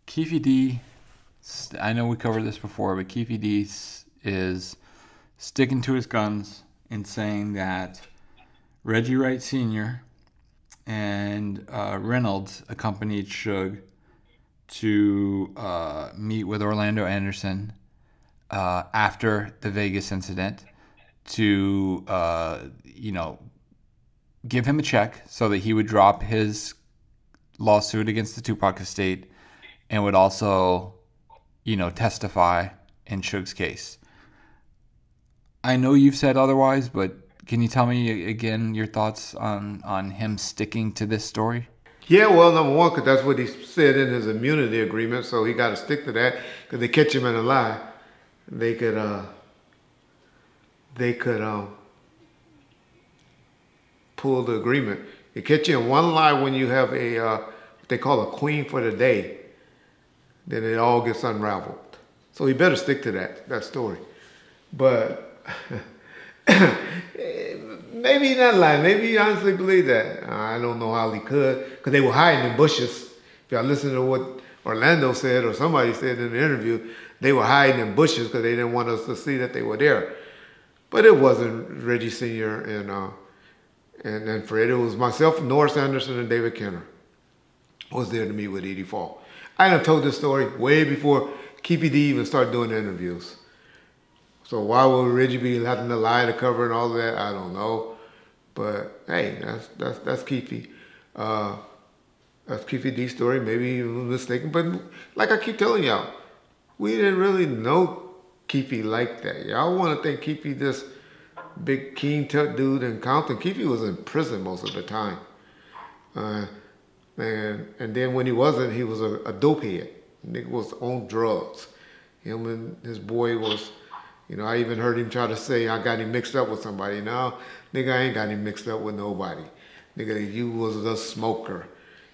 Keefe D, I know we covered this before, but Keefe D is sticking to his guns and saying that Reggie Wright Sr. and Reynolds accompanied Suge to meet with Orlando Anderson after the Vegas incident to, give him a check so that he would drop his lawsuit against the Tupac estate and would also, testify in Suge's case. I know you've said otherwise, but can you tell me again your thoughts on him sticking to this story? Yeah, well, number one, because that's what he said in his immunity agreement, so he got to stick to that. Because they catch him in a lie, they could, they could pull the agreement. They catch you in one lie when you have what they call a queen for the day, then it all gets unraveled. So he better stick to that story. But maybe he's not lying. Maybe he honestly believed that. I don't know how he could, because they were hiding in bushes. If y'all listen to what Orlando said or somebody said in the interview, they were hiding in bushes because they didn't want us to see that they were there. But it wasn't Reggie Sr. and Fred. It was myself, Norris Anderson, and David Kenner was there to meet with Edie Fall. I done told this story way before Keefe D even started doing the interviews. So why would Reggie be having to lie to cover and all of that? I don't know. But hey, that's Keefe. That's Keefe D's story. Maybe he was mistaken. But like I keep telling y'all, we didn't really know Keefe like that. Y'all want to think Keefe this big keen tut dude in Compton. Keefe was in prison most of the time. And then when he wasn't, he was a dope head. Nigga was on drugs. Him and his boy was, I even heard him try to say, I got him mixed up with somebody. No, nigga, I ain't got him mixed up with nobody. Nigga, you was a smoker.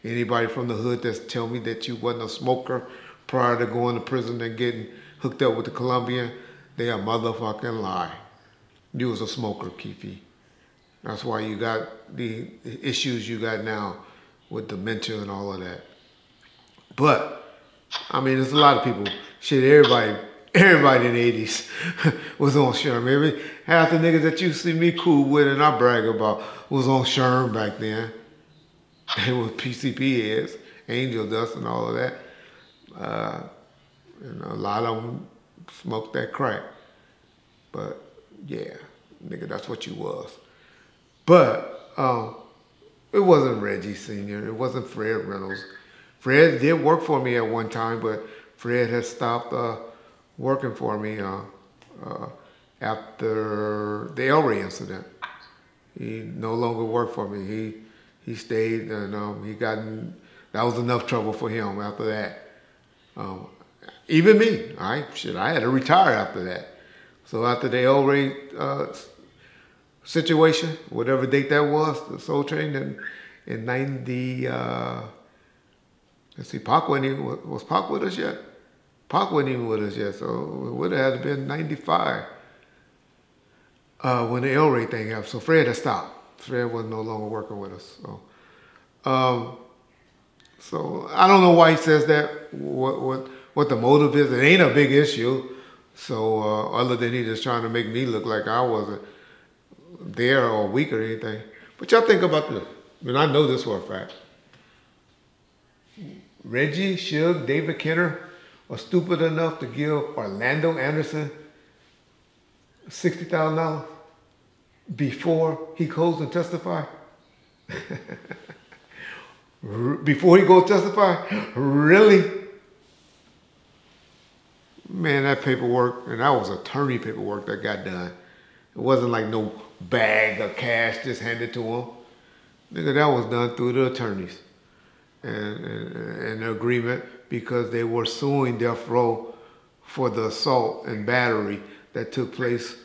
Anybody from the hood that's tell me that you wasn't a smoker prior to going to prison and getting hooked up with the Colombian, they a motherfucking lie. You was a smoker, Keefe. That's why you got the issues you got now with dementia and all of that. But, I mean, there's a lot of people. Shit, everybody in the 80s was on Sherm. Half the niggas that you see me cool with and I brag about was on Sherm back then. They were PCP heads, angel dust and all of that. And a lot of them smoked that crack. But, yeah, nigga, that's what you was. But, it wasn't Reggie Sr. It wasn't Fred Reynolds. Fred did work for me at one time, but Fred has stopped working for me after the El Rey incident. He no longer worked for me. He stayed, and he got in, that was enough trouble for him after that. Even me, I had to retire after that. So after the El Rey situation, whatever date that was, the Soul Train in 90, let's see, Pac wasn't even, was Pac with us yet? Pac wasn't even with us yet, so it would have had to been 95 when the El Rey thing happened. So Fred had stopped. Fred was no longer working with us. So I don't know why he says that, what the motive is. It ain't a big issue. So other than he just trying to make me look like I wasn't there or weak or anything. But y'all think about this, and I know this for a fact. Reggie, Suge, David Kenner was stupid enough to give Orlando Anderson $60,000 before he goes and testify. Before he goes testify? Really? Man, that paperwork, and that was attorney paperwork that got done. It wasn't like no bag of cash just handed to him. Nigga, that was done through the attorneys and the agreement because they were suing Death Row for the assault and battery that took place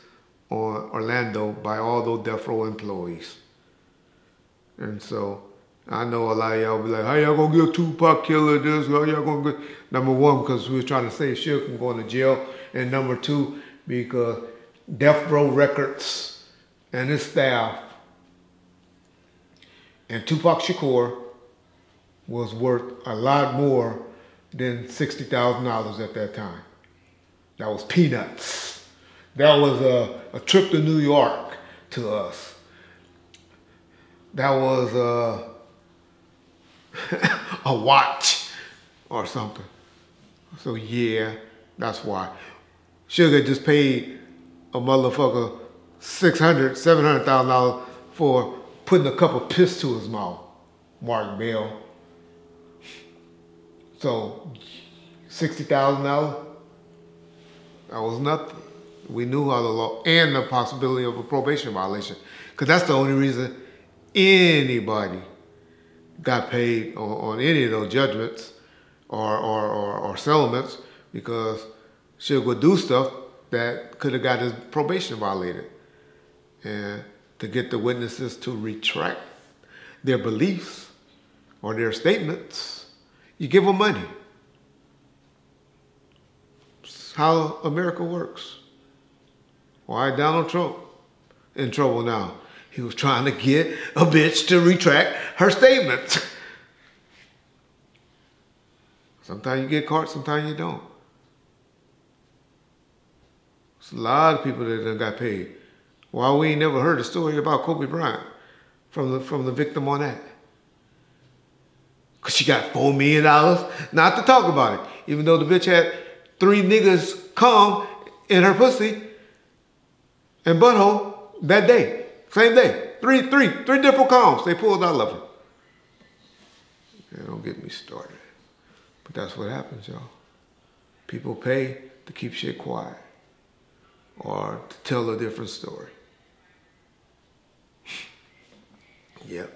on Orlando by all those Death Row employees. And so I know a lot of y'all be like, how y'all gonna give Tupac Killer this? How y'all gonna get? Number one, because we were trying to save Suge from going to jail. And number two, because Death Row Records and his staff and Tupac Shakur was worth a lot more than $60,000 at that time. That was peanuts. That was a trip to New York to us. That was a watch or something. So yeah, that's why. Suge just paid a motherfucker $700,000 for putting a cup of piss to his mouth. Mark Bell. So $60,000, that was nothing. We knew how the law, and the possibility of a probation violation, because that's the only reason anybody got paid on any of those judgments or settlements, because Suge would do stuff that could have got his probation violated. And to get the witnesses to retract their beliefs or their statements, you give them money. It's how America works. Why Donald Trump in trouble now? He was trying to get a bitch to retract her statements. Sometimes you get caught, sometimes you don't. There's a lot of people that done got paid. Why we ain't never heard a story about Kobe Bryant from the victim on that? Because she got $4 million not to talk about it. Even though the bitch had 3 niggas come in her pussy and butthole that day. Same day. Three different combs they pulled out of her. Yeah, don't get me started. But that's what happens, y'all. People pay to keep shit quiet or to tell a different story. Yep.